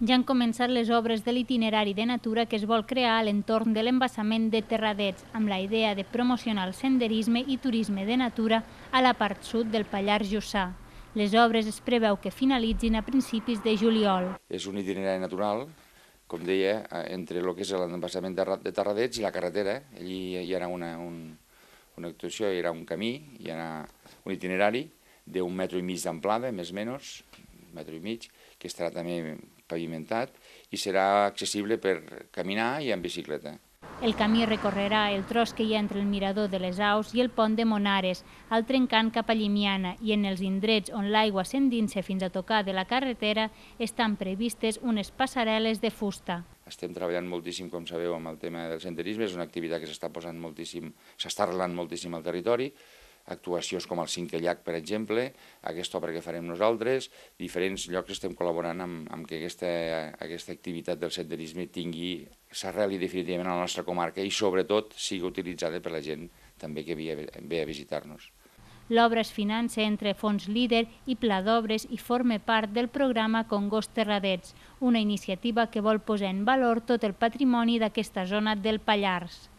Ja han començat les obres de l'itinerari de natura que es vol crear a l'entorn de l'embassament de Terradets, amb la idea de promocionar el senderisme i turisme de natura a la part sud del Pallars Jussà. Les obres es preveu que finalitzin a principis de juliol. És un itinerari natural, com deia, entre el que és l'embassament de Terradets i la carretera. Allí hi ha una actuació, hi ha un camí, hi ha un itinerari d'1,5 metres d'amplada, més o menys, 1,5 metres, que estarà també pavimentat i serà accessible per caminar i en bicicleta. El camí recorrerà el tros que hi ha entre el mirador de les Aus i el pont de Monares, al trencant cap a Llimiana, i en els indrets on l'aigua s'endinsa fins a tocar de la carretera estan previstes unes passarel·les de fusta. Estem treballant moltíssim, com sabeu, amb el tema del senderisme. És una activitat que s'està arrelant moltíssim al territori. Actuacions com el Cinquè Llac, per exemple, aquesta obra que farem nosaltres, diferents llocs estem col·laborant amb que aquesta activitat del senderisme s'arreli definitivament a la nostra comarca i sobretot sigui utilitzada per la gent també que ve a visitar-nos. L'obra es finança entre Fons Líder i Pla d'Obres i forma part del programa Congost Terradets, una iniciativa que vol posar en valor tot el patrimoni d'aquesta zona del Pallars.